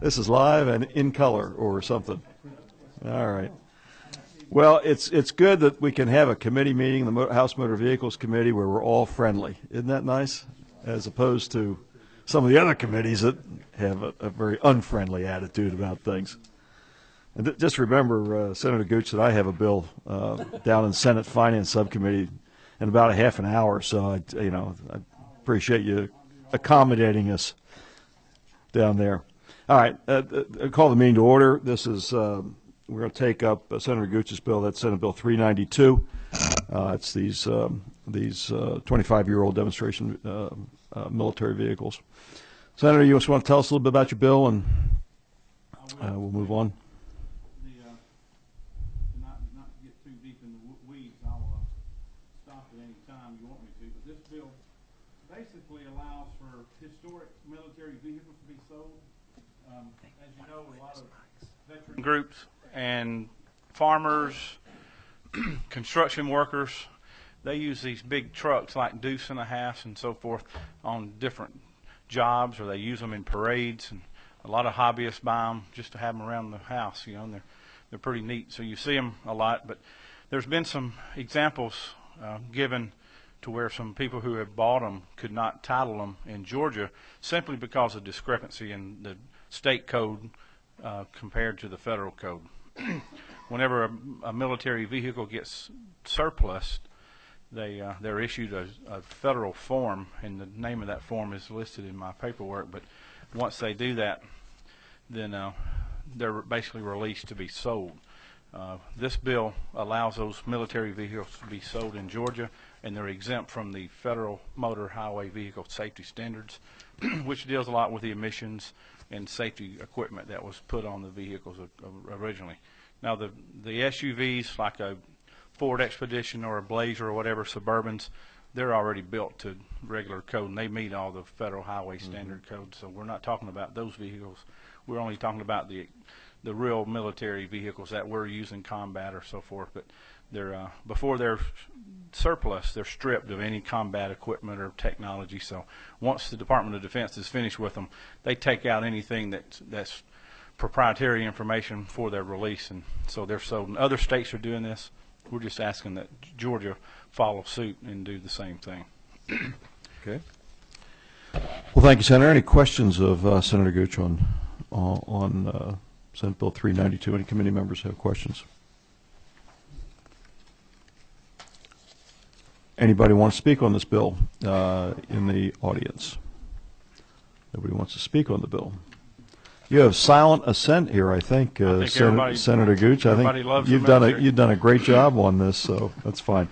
This is live and in color or something. All right. Well, it's good that we can have a committee meeting, the House Motor Vehicles Committee, where we're all friendly. Isn't that nice? As opposed to some of the other committees that have a very unfriendly attitude about things. And just remember, Senator Gooch, that I have a bill down in Senate Finance Subcommittee in about a half an hour, so I appreciate you accommodating us down there. All right, I call the meeting to order. This is we're going to take up Senator Gooch's bill. That's Senate Bill 392. It's these 25-year-old demonstration military vehicles. Senator, you just want to tell us a little bit about your bill, and we'll move on. Not to get too deep in the weeds, I'll stop at any time you want me to. But this bill basically allows for historic military vehicles to be sold. As you know, a lot of veteran groups and farmers, construction workers, they use these big trucks like Deuce and a Half and so forth on different jobs, or they use them in parades, and a lot of hobbyists buy them just to have them around the house, and they're pretty neat. So you see them a lot, but there's been some examples given to where some people who have bought them could not title them in Georgia simply because of discrepancy in the state code compared to the federal code. Whenever a military vehicle gets surplused, they're issued a federal form, and the name of that form is listed in my paperwork. But once they do that, then they're basically released to be sold. This bill allows those military vehicles to be sold in Georgia, and they're exempt from the federal motor highway vehicle safety standards, which deals a lot with the emissions and safety equipment that was put on the vehicles originally. Now the SUVs, like a Ford Expedition or a Blazer or whatever, Suburbans, they're already built to regular code, and they meet all the federal highway standard codes. So we're not talking about those vehicles. We're only talking about the real military vehicles that we're using combat or so forth. But they're before they're surplus, they're stripped of any combat equipment or technology. So once the Department of Defense is finished with them, they take out anything that's proprietary information for their release, and so they're sold. And other states are doing this. We're just asking that Georgia follow suit and do the same thing. Okay. Well, thank you, Senator. Any questions of Senator Gooch on Senate Bill 392? Any committee members have questions? Anybody want to speak on this bill in the audience? Nobody wants to speak on the bill. You have silent assent here, I think Senator Gooch. I think you've done a great job on this, so that's fine.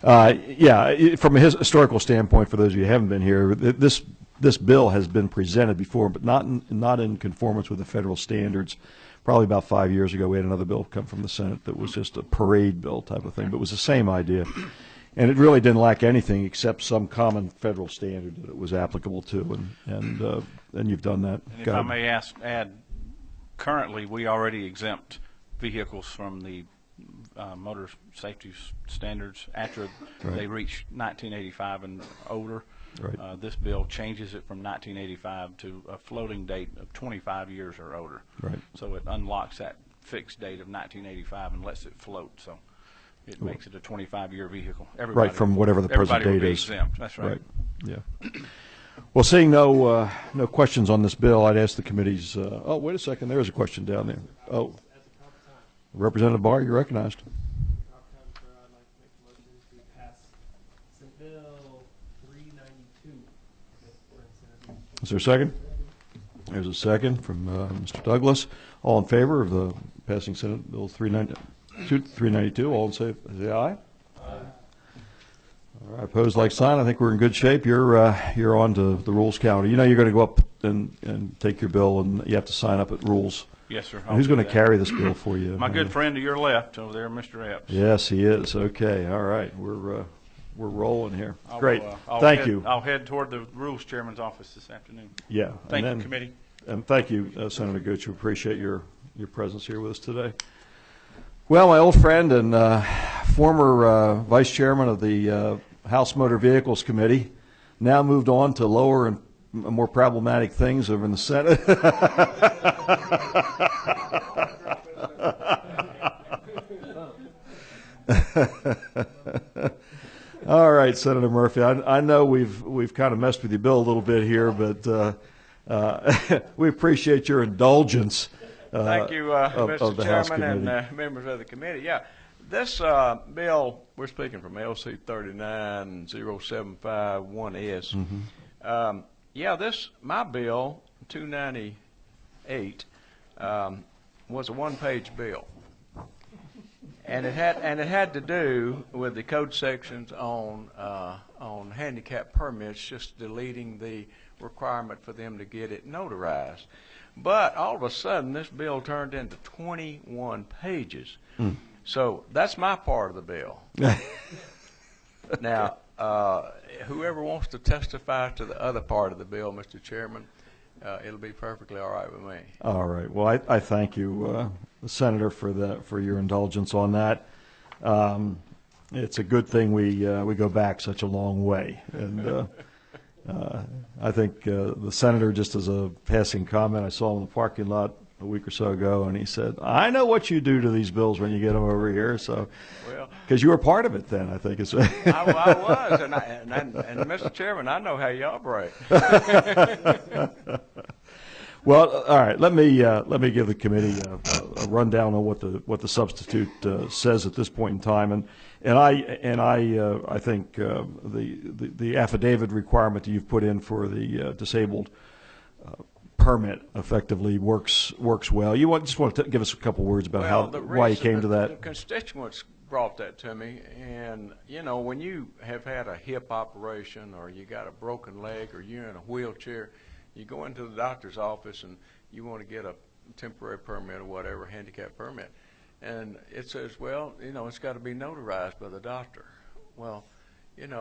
Yeah, from a historical standpoint, for those of you who haven't been here, this bill has been presented before, but not in conformance with the federal standards. Probably about 5 years ago, we had another bill come from the Senate that was just a parade bill type of thing, but it was the same idea. And it really didn't lack anything except some common federal standard that it was applicable to, and you've done that. And if I may add, currently we already exempt vehicles from the motor safety standards after they reach 1985 and older. Right. This bill changes it from 1985 to a floating date of 25 years or older. Right. So it unlocks that fixed date of 1985 and lets it float. So it makes it a 25-year vehicle. Everybody, right, from whatever the present date is. Exempt. That's right. Right. Yeah. Well, seeing no questions on this bill, I'd ask the committee's. Oh, wait a second. There is a question down there. Oh, Representative Barr, you're recognized. Is there a second? There's a second from Mr. Douglas. All in favor of the passing Senate Bill 392? All in say aye. Aye. All right, opposed, like sign. I think we're in good shape. You're on to the rules counter. You know you're going to go up and take your bill, and you have to sign up at rules. Yes, sir. Who's going to carry this bill for you? My good friend to your left over there, Mr. Epps. Yes, he is. Okay. All right. We're rolling here. Great. Thank you. I'll head toward the Rules Chairman's office this afternoon. Yeah. Thank you, committee. And thank you, Senator Gooch. We appreciate your presence here with us today. Well, my old friend and former Vice Chairman of the House Motor Vehicles Committee, now moved on to lower and more problematic things over in the Senate. All right, Senator Murphy. I know we've kind of messed with your bill a little bit here, but we appreciate your indulgence. Thank you, of the House Chairman and Committee. members of the committee. Yeah, this bill, we're speaking from LC 39075-1S. Yeah, my bill, 298, was a one-page bill. And it had to do with the code sections on handicap permits, just deleting the requirement for them to get it notarized. But all of a sudden, this bill turned into 21 pages. So that's my part of the bill. Now, whoever wants to testify to the other part of the bill, Mr. Chairman, it'll be perfectly all right with me. All right. Well, I thank you, Senator, for your indulgence on that. It's a good thing we go back such a long way, and I think the senator, just as a passing comment, I saw him in the parking lot a week or so ago, and he said, "I know what you do to these bills when you get them over here." So, because you were part of it then, I think it's. I was, and Mr. Chairman, I know how you operate. Well, all right. Let me give the committee a rundown on what the substitute says at this point in time, and I think the affidavit requirement that you've put in for the disabled permit effectively works well. You just want to give us a couple words about why you came to that. The constituents brought that to me, and when you have had a hip operation, or you got a broken leg, or you're in a wheelchair, you go into the doctor's office and you want to get a temporary permit or whatever, handicap permit, and it says, well, it's got to be notarized by the doctor. Well, you're in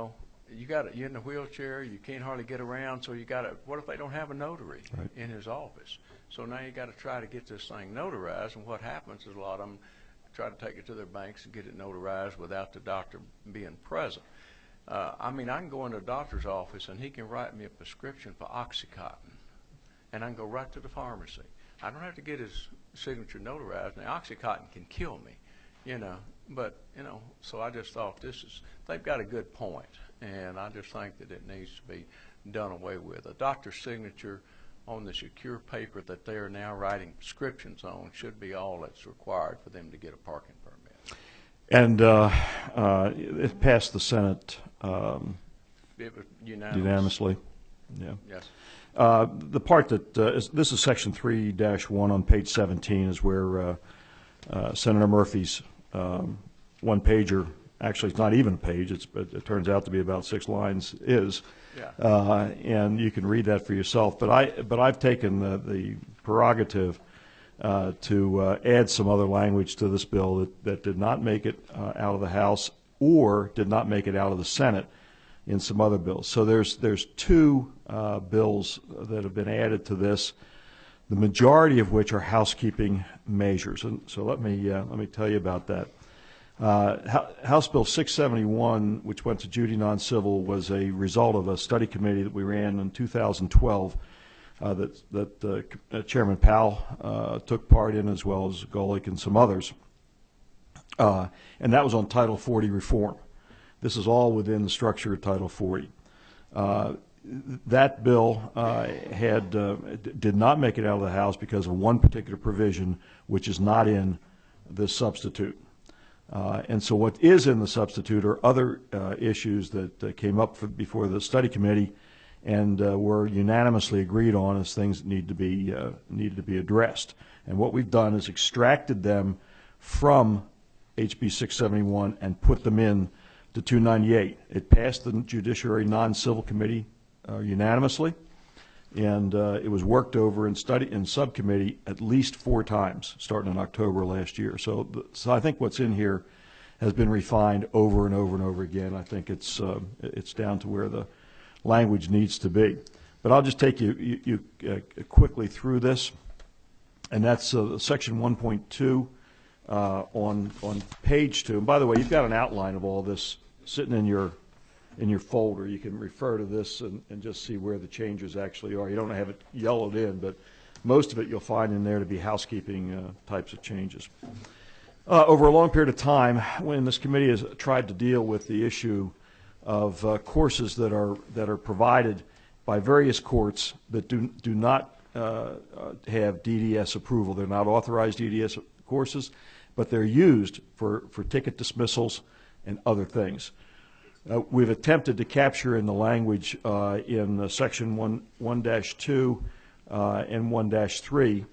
a wheelchair, you can't hardly get around, so what if they don't have a notary in his office? So now you got to try to get this thing notarized, and what happens is a lot of them try to take it to their banks and get it notarized without the doctor being present. I can go into a doctor's office and he can write me a prescription for Oxycontin, and I can go right to the pharmacy. I don't have to get his signature notarized. Now, Oxycontin can kill me, so I just thought they've got a good point, and I just think that it needs to be done away with. A doctor's signature on the secure paper that they are now writing prescriptions on should be all that's required for them to get a parking permit. And it passed the Senate It was unanimously. Yeah. Yes. The part that this is section 3-1 on page 17 is where Senator Murphy's one pager, actually it's not even a page, it turns out to be about 6 lines, is. Yeah. And you can read that for yourself. But I've taken the prerogative to add some other language to this bill that did not make it out of the House or did not make it out of the Senate in some other bills. So there's 2 bills that have been added to this, the majority of which are housekeeping measures. And so let me tell you about that. House Bill 671, which went to Judy non-civil, was a result of a study committee that we ran in 2012 that Chairman Powell took part in, as well as Golick and some others. And that was on Title 40 reform. This is all within the structure of Title 40. That bill did not make it out of the House because of one particular provision, which is not in this substitute. And so what is in the substitute are other issues that came up before the study committee and were unanimously agreed on as things that needed to be addressed. And what we've done is extracted them from HB 671 and put them in to 298. It passed the Judiciary Non-Civil Committee unanimously, and it was worked over in subcommittee at least 4 times, starting in October last year. So I think what's in here has been refined over and over and over again. I think it's down to where the language needs to be. But I'll just take you quickly through this, and that's section 1.2 on page 2. And by the way, you've got an outline of all this sitting in your in your folder. You can refer to this and just see where the changes actually are. You don't have it yellowed in, but most of it you'll find in there to be housekeeping types of changes. Over a long period of time, when this committee has tried to deal with the issue of courses that are provided by various courts that do not have DDS approval. They're not authorized DDS courses, but they're used for ticket dismissals and other things. We've attempted to capture in the language in section 1-2 and 1-3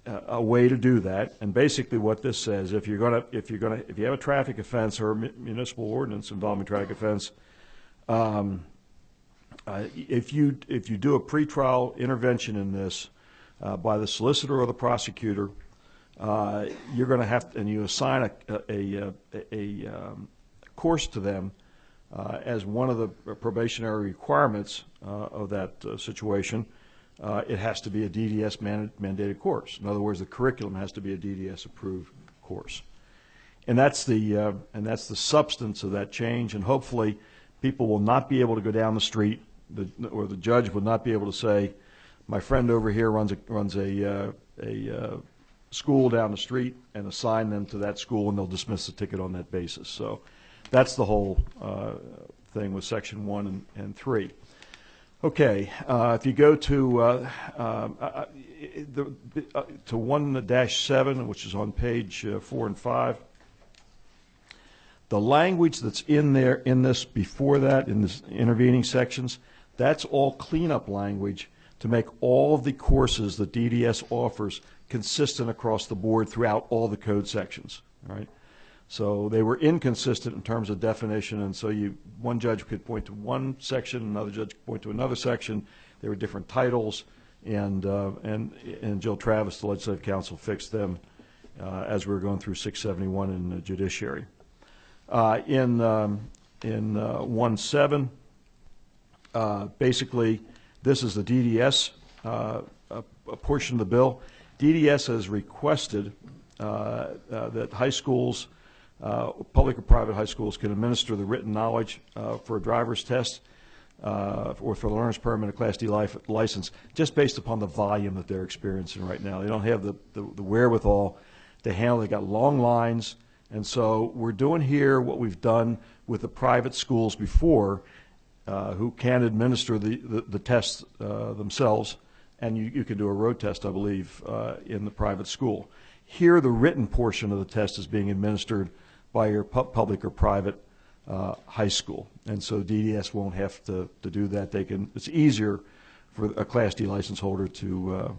a way to do that. And basically what this says, if you have a traffic offense or a municipal ordinance involving traffic offense, if you do a pretrial intervention in this by the solicitor or the prosecutor, you're going to have to, and you assign a course to them as one of the probationary requirements of that situation. It has to be a DDS mandated course. In other words, the curriculum has to be a DDS approved course, and that's the substance of that change. And hopefully, people will not be able to go down the street, or the judge will not be able to say, "My friend over here runs a school down the street," and assign them to that school, and they'll dismiss the ticket on that basis. So, that's the whole thing with section 1 and 3. Okay, if you go to 1-7, which is on page 4 and 5, the language that's in there in this before that, in this intervening sections, that's all cleanup language to make all of the courses that DDS offers consistent across the board throughout all the code sections. Right? So they were inconsistent in terms of definition, and so one judge could point to one section, another judge could point to another section. There were different titles, and Jill Travis, the legislative counsel, fixed them as we were going through 671 in the judiciary. In 1-7, basically, this is the DDS a portion of the bill. DDS has requested that high schools, public or private high schools, can administer the written knowledge for a driver's test or for a learner's permit, a Class D license, just based upon the volume that they're experiencing right now. They don't have the wherewithal to handle. They got long lines, and so we're doing here what we've done with the private schools before, who can administer the tests themselves, and you can do a road test, I believe, in the private school. Here, the written portion of the test is being administered by your public or private high school, and so DDS won't have to do that. It's easier for a Class D license holder to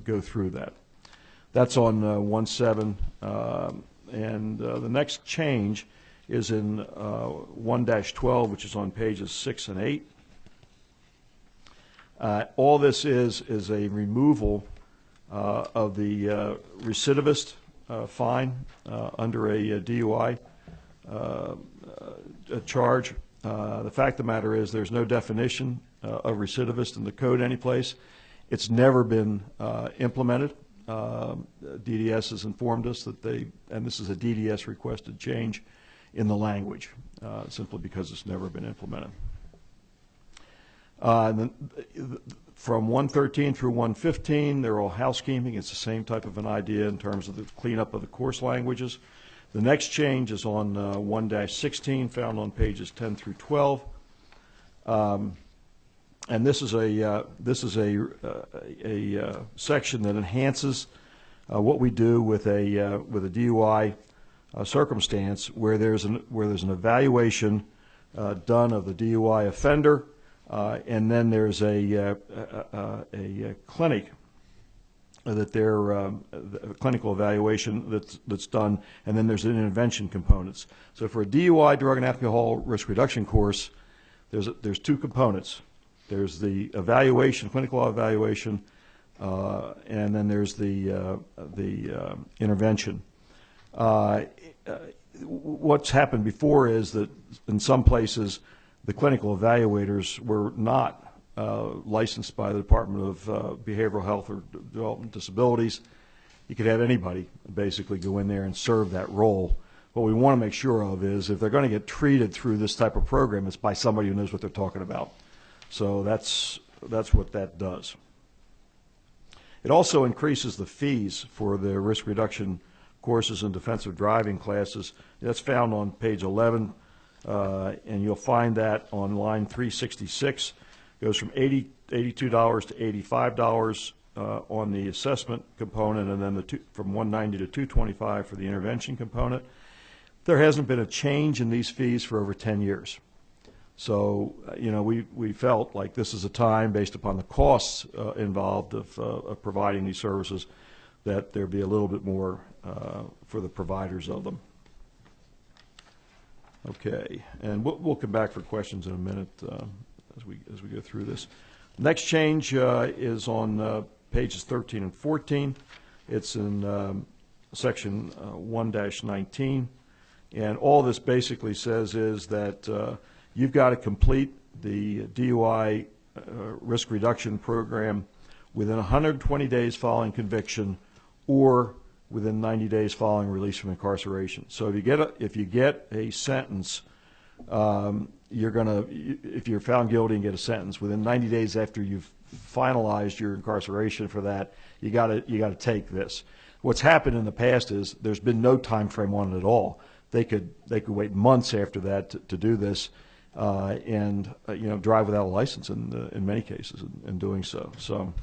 go through that. That's on 1-7, and the next change is in 1-12, which is on pages 6 and 8. All this is a removal of the recidivist fine under a DUI charge. The fact of the matter is there's no definition of recidivist in the code anyplace. It's never been implemented. DDS has informed us that and this is a DDS requested change in the language, simply because it's never been implemented. From 113 through 115, they're all housekeeping. It's the same type of an idea in terms of the cleanup of the course languages. The next change is on 1-16, found on pages 10 through 12, and this is a section that enhances what we do with a DUI circumstance where there's an evaluation done of the DUI offender. And then there's a clinic that a clinical evaluation that's done, and then there's an intervention components. So for a DUI, drug and alcohol risk reduction course, there's two components. There's the evaluation, clinical evaluation, and then there's the intervention. What's happened before is that in some places the clinical evaluators were not licensed by the Department of Behavioral Health or Development Disabilities. You could have anybody basically go in there and serve that role. what we want to make sure of is if they're going to get treated through this type of program, it's by somebody who knows what they're talking about. So that's what that does. It also increases the fees for the risk reduction courses and defensive driving classes. That's found on page 11, and you'll find that on line 366. It goes from $82 to $85 on the assessment component, and then from $190 to $225 for the intervention component. There hasn't been a change in these fees for over 10 years. So, we felt like this is a time, based upon the costs involved of providing these services, that there be a little bit more for the providers of them. Okay, and we'll come back for questions in a minute as we go through this. Next change is on pages 13 and 14. It's in section 1-19, and all this basically says is that you've got to complete the DUI risk reduction program within 120 days following conviction, or within 90 days following release from incarceration. So if you get a sentence, if you're found guilty and get a sentence within 90 days after you've finalized your incarceration for that, you got to take this. What's happened in the past is there's been no time frame on it at all. They could wait months after that to do this, and drive without a license in many cases in doing so. So.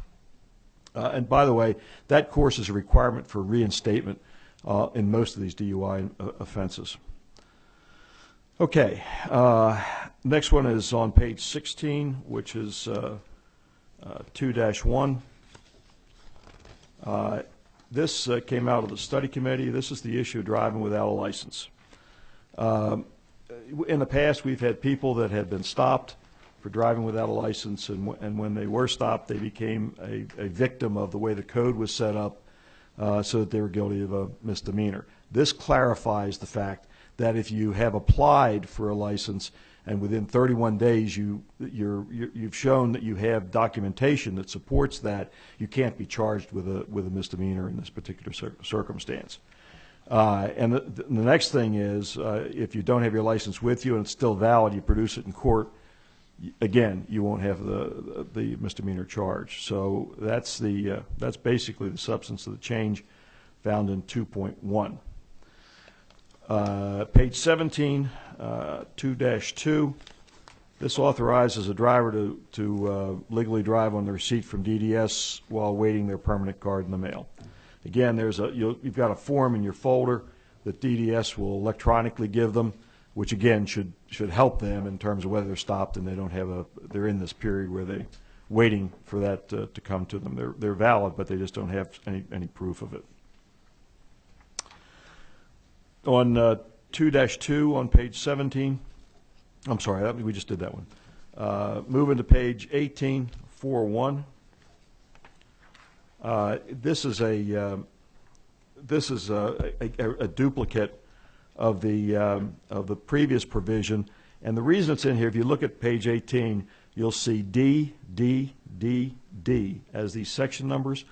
And by the way, that course is a requirement for reinstatement in most of these DUI offenses. Okay, next one is on page 16, which is 2-1. This came out of the study committee. This is the issue of driving without a license. In the past, we've had people that had been stopped for driving without a license, and when they were stopped, they became a victim of the way the code was set up, so that they were guilty of a misdemeanor. This clarifies the fact that if you have applied for a license and within 31 days you've shown that you have documentation that supports that, you can't be charged with a misdemeanor in this particular circumstance. And the next thing is, if you don't have your license with you and it's still valid, you produce it in court, again, you won't have the misdemeanor charge. So that's basically the substance of the change found in 2.1. Page 17, 2-2. This authorizes a driver to legally drive on the receipt from DDS while awaiting their permanent card in the mail. Again, you've got a form in your folder that DDS will electronically give them, which again should help them in terms of whether they're stopped and they're in this period where they're waiting for that to come to them. They're valid, but they just don't have any proof of it. On 2-2 on page 17, I'm sorry, we just did that one. Moving to page 18, 4.1. This is a duplicate of the previous provision, and the reason it's in here, if you look at page 18, you'll see D, D, D, D as these section numbers.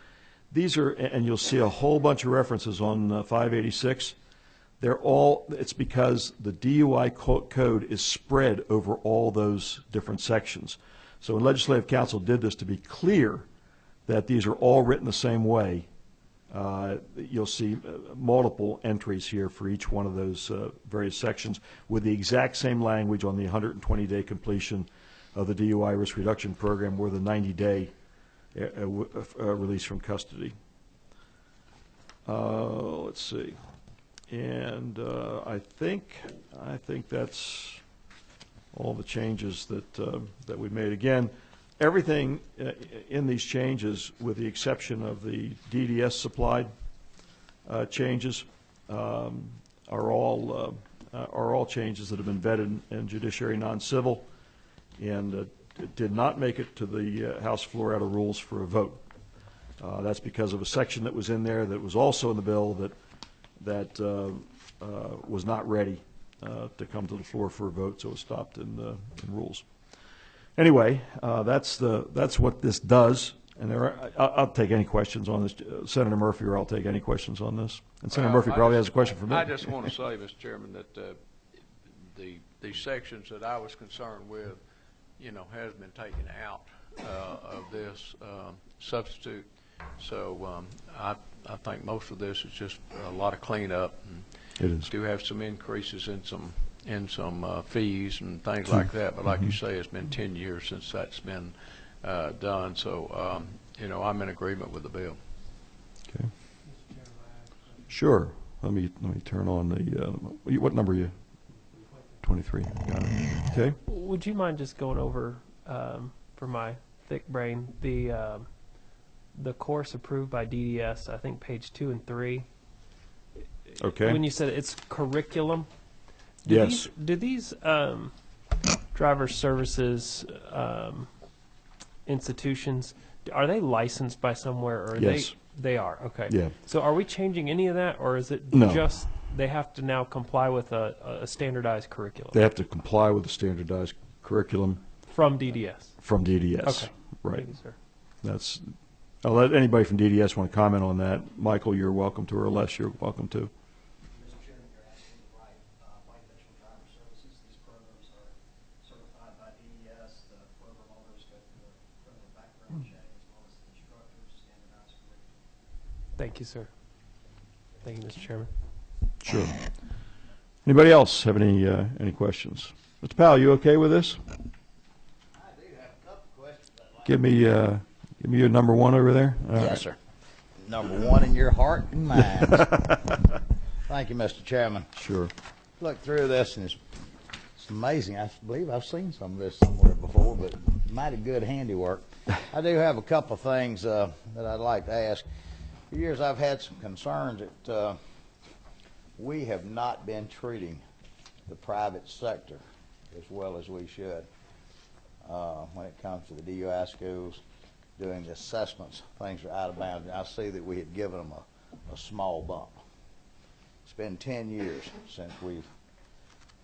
These are, and you'll see a whole bunch of references on 586. It's because the DUI code is spread over all those different sections. So when Legislative Council did this to be clear that these are all written the same way, you'll see multiple entries here for each one of those various sections with the exact same language on the 120-day completion of the DUI risk reduction program or the 90-day release from custody. Let's see. And I think that's all the changes that we made. Again, everything in these changes, with the exception of the DDS supplied changes, are all changes that have been vetted in judiciary non-civil, and did not make it to the House floor out of rules for a vote. That's because of a section that was in there that was also in the bill that was not ready to come to the floor for a vote, so it was stopped in rules. Anyway, that's what this does. And I'll take any questions on this. Senator Murphy, or I'll take any questions on this. And Senator Murphy probably has a question for me. I just want to say, Mr. Chairman, that the sections that I was concerned with, has been taken out of this substitute. So I think most of this is just a lot of cleanup. It is. Do have some increases in some fees and things like that, but like you say, it's been 10 years since that's been done. So I'm in agreement with the bill. Okay. Sure. Let me turn on the. What number are you? 23. Got it. Okay. Would you mind just going over, for my thick brain, the course approved by DDS? I think page 2 and 3. Okay. When you said it's curriculum, Yes. Do these driver services institutions, are they licensed by somewhere, or are Yes. They are, okay. Yeah. So are we changing any of that, or is it No. just they have to now comply with a standardized curriculum They have to comply with the standardized curriculum from DDS? from DDS. Okay. Right. Thank you, sir. That's. I'll let anybody from DDS want to comment on that. Michael, you're welcome to, or Les, you're welcome to. Mr. Chairman, you're absolutely right. Like Mitchell Driver Services, these programs are certified by DES. The program owners go through a criminal background check as well as the instructors, standardized curriculum. Thank you, sir. Thank you, Mr. Chairman. Sure. Anybody else have any questions? Mr. Powell, you okay with this? I do have a couple questions I'd like. Give me your number one over there. All right. Yes, sir. Number one in your heart and mind. Thank you, Mr. Chairman. Sure. Look through this, and it's amazing. I believe I've seen some of this somewhere before, but mighty good handiwork. I do have a couple of things that I'd like to ask. For years, I've had some concerns that we have not been treating the private sector as well as we should when it comes to the DUI schools, doing the assessments. Things are out of bounds. I see that we had given them a small bump. It's been 10 years since we've,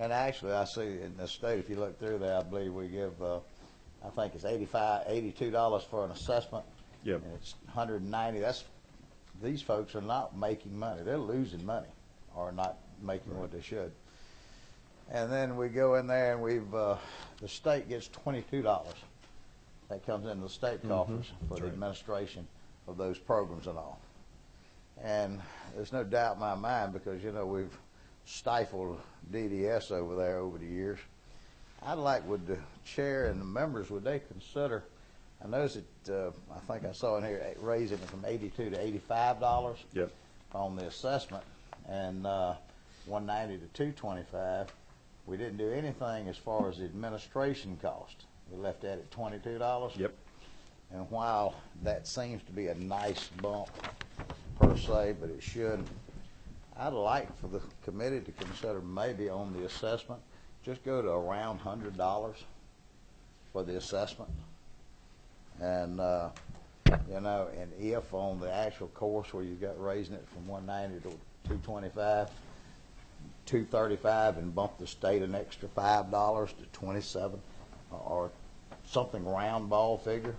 and actually I see in the state, if you look through there, I believe we give, I think it's $82 for an assessment. Yep. And it's $190. These folks are not making money. They're losing money or not making what they should. And then we go in there and the state gets $22. That comes into the state coffers for the administration of those programs and all. And there's no doubt in my mind, because, we've stifled DDS over there over the years. I'd like, would the chair and the members, would they consider, I noticed that, I think I saw in here, raising it from $82 to $85 Yep. on the assessment, and $190 to $225. We didn't do anything as far as the administration cost. We left that at $22. Yep. And while that seems to be a nice bump per se, but it should, I'd like for the committee to consider maybe on the assessment, just go to around $100 for the assessment. And, and if on the actual course where you got raising it from 190 to 225, 235, and bump the state an extra $5 to 27, or something round ball figure,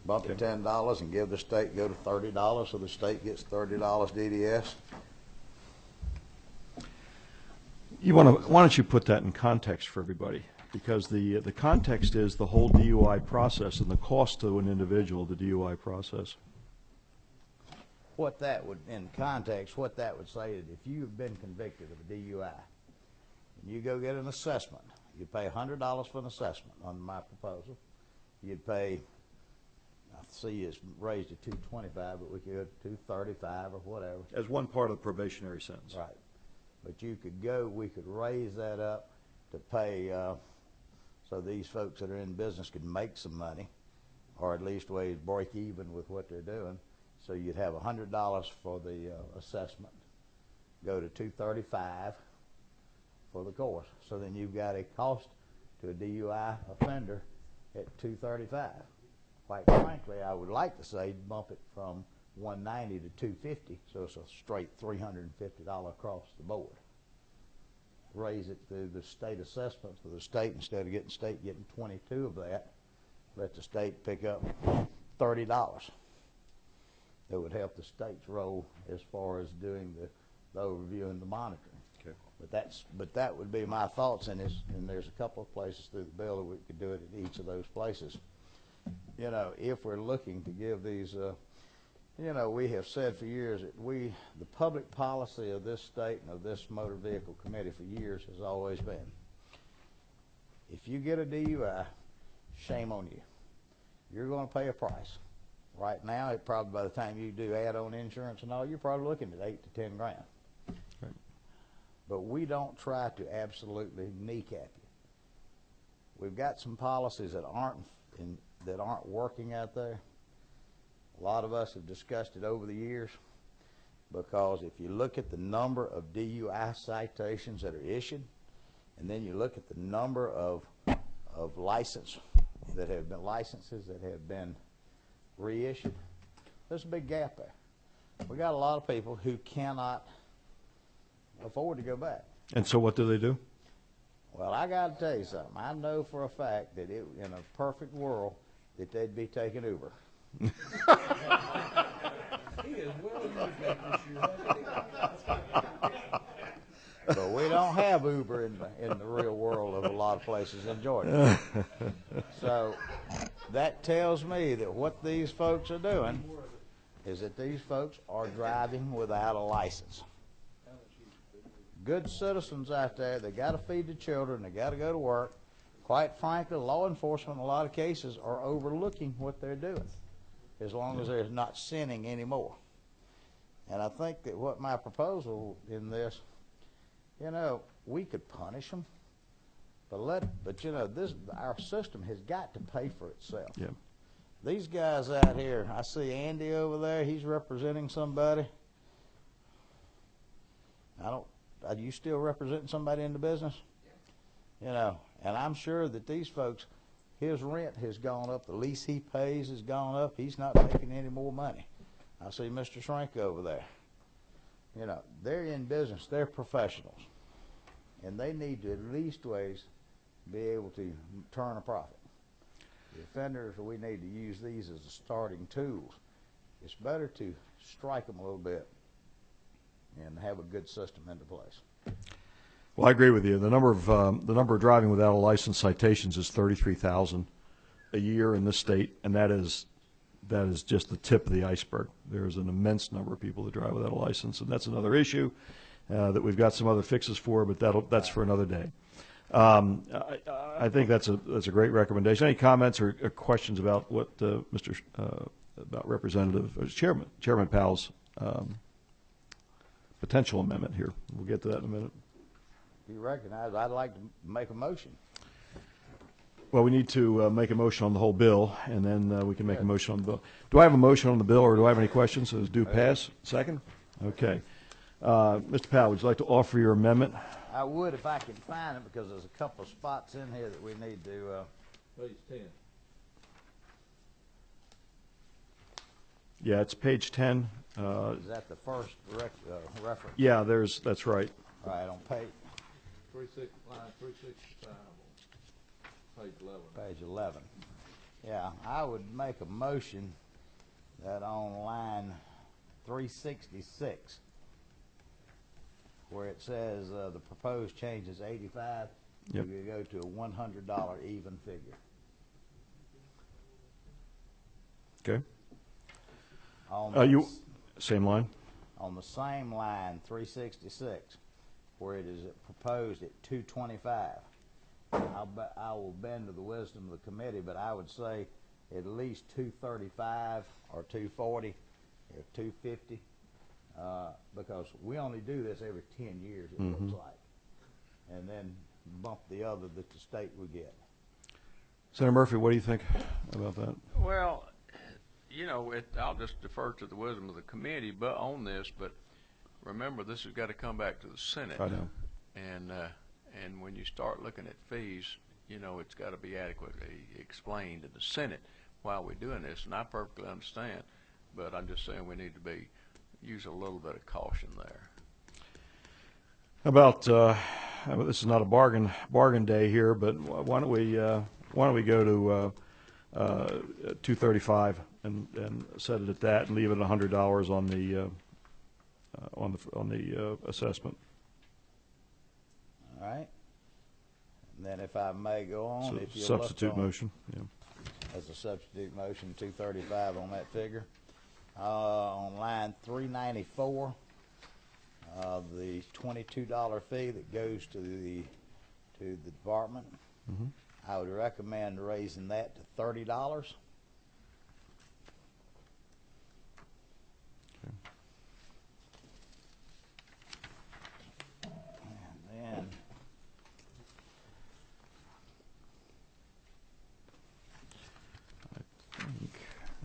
bump it $10 and give the state, go to $30, so the state gets $30 DDS. Why don't you put that in context for everybody? Because the context is the whole DUI process and the cost to an individual, the DUI process. What that would, in context, what that would say is if you've been convicted of a DUI and you go get an assessment, you pay $100 for an assessment under my proposal. You'd pay, I see it's raised to $225, but we could go to $235 or whatever. As one part of the probationary sentence. Right. But you could go, we could raise that up to pay, so these folks that are in business could make some money, or at least ways break even with what they're doing. So you'd have $100 for the assessment, go to $235 for the course. So then you've got a cost to a DUI offender at $235. Quite frankly, I would like to say bump it from $190 to $250, so it's a straight $350 across the board. Raise it through the state assessment for the state, instead of getting 22 of that, let the state pick up $30. That would help the state's role as far as doing the overview and the monitoring. Okay. But that would be my thoughts, and there's a couple of places through the bill that we could do it at each of those places. You know, if we're looking to give these, you know, we have said for years that the public policy of this state and of this motor vehicle committee for years has always been, if you get a DUI, shame on you. You're going to pay a price. Right now, it probably by the time you do add-on insurance and all, you're probably looking at $8 to $10 grand. Right. But we don't try to absolutely kneecap you. We've got some policies that aren't working out there. A lot of us have discussed it over the years, because if you look at the number of DUI citations that are issued, and then you look at the number of licenses that have been reissued, there's a big gap there. We got a lot of people who cannot afford to go back. And so what do they do? Well, I got to tell you something. I know for a fact that in a perfect world that they'd be taking Uber. But we don't have Uber in the real world of a lot of places in Georgia. So that tells me that what these folks are doing is that these folks are driving without a license. Good citizens out there, they got to feed the children, they got to go to work. Quite frankly, law enforcement in a lot of cases are overlooking what they're doing, as long as they're not sinning anymore. And I think that what my proposal in this, you know, we could punish them, but you know, our system has got to pay for itself. Yeah. These guys out here, I see Andy over there, he's representing somebody. Are you still representing somebody in the business? You know, and I'm sure that these folks, his rent has gone up, the lease he pays has gone up, he's not making any more money. I see Mr. Shrink over there. You know, they're in business, they're professionals, and they need to at least ways be able to turn a profit. The offenders, we need to use these as a starting tools. It's better to strike them a little bit and have a good system into place. Well, I agree with you. The number of driving without a license citations is 33,000 a year in this state, and that is just the tip of the iceberg. There's an immense number of people that drive without a license, and that's another issue that we've got some other fixes for, but that's for another day. I think that's a great recommendation. Any comments or questions about what about Representative Chairman Powell's potential amendment here? We'll get to that in a minute. If you recognize, I'd like to make a motion. Well, we need to make a motion on the whole bill, and then we can make a motion on the bill. Do I have a motion on the bill, or do I have any questions? Does do pass? Second? Okay. Mr. Powell, would you like to offer your amendment? I would if I could find it, because there's a couple of spots in here that we need to. Page 10. Yeah, it's page 10. Is that the first reference? Yeah, that's right. All right, on page 365, page 11. Page 11. Yeah, I would make a motion that on line 366, where it says the proposed change is 85, Yep. we could go to a $100 even figure. Okay. On Same line? on the same line, 366, where it is proposed at 225. I will bend to the wisdom of the committee, but I would say at least 235 or 240 or 250, because we only do this every 10 years, it looks like, and then bump the other that the state would get. Senator Murphy, what do you think about that? Well, you know, I'll just defer to the wisdom of the committee on this, but remember, this has got to come back to the Senate. I know. And when you start looking at fees, you know, it's got to be adequately explained in the Senate while we're doing this, and I perfectly understand, but I'm just saying we need to use a little bit of caution there. How about this is not a bargain day here, but why don't we go to $235 and set it at that and leave it at $100 on the assessment. All right. And then if I may go on, So if you substitute motion, yeah. As a substitute motion, 235 on that figure. On line 394, the $22 fee that goes to the department, I would recommend raising that to $30. And then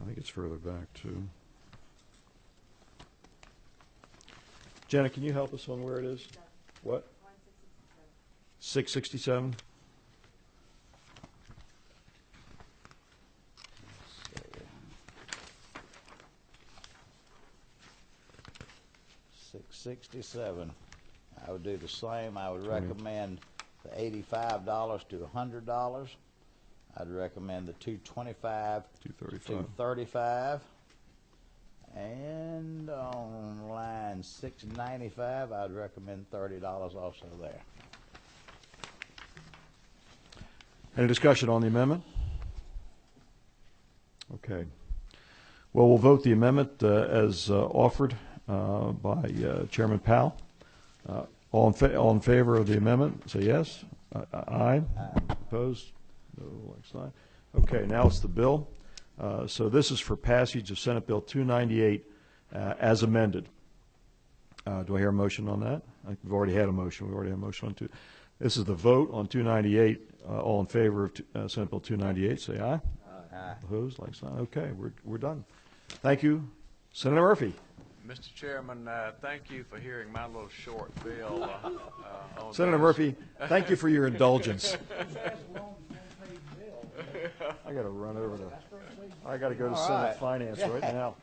I think it's further back too. Jenna, can you help us on where it is? What? 667. $667. I would do the same. I would recommend the $85 to $100. I'd recommend the $225 to $35. And on line 695, I'd recommend $30 also there. Any discussion on the amendment? Okay. Well, we'll vote the amendment as offered by Chairman Powell. All in favor of the amendment, say yes. Aye. Opposed? No, like sign. Okay, now it's the bill. So this is for passage of Senate Bill 298 as amended. Do I hear a motion on that? I think we've already had a motion. We already had a motion on two. This is the vote on 298. All in favor of Senate Bill 298, say aye. Aye. Opposed? Like sign. Okay, we're done. Thank you, Senator Murphy. Mr. Chairman, thank you for hearing my little short bill. On Senator this. Murphy, thank you for your indulgence. I got to run over to. I got to go to All Senate right. Finance right now.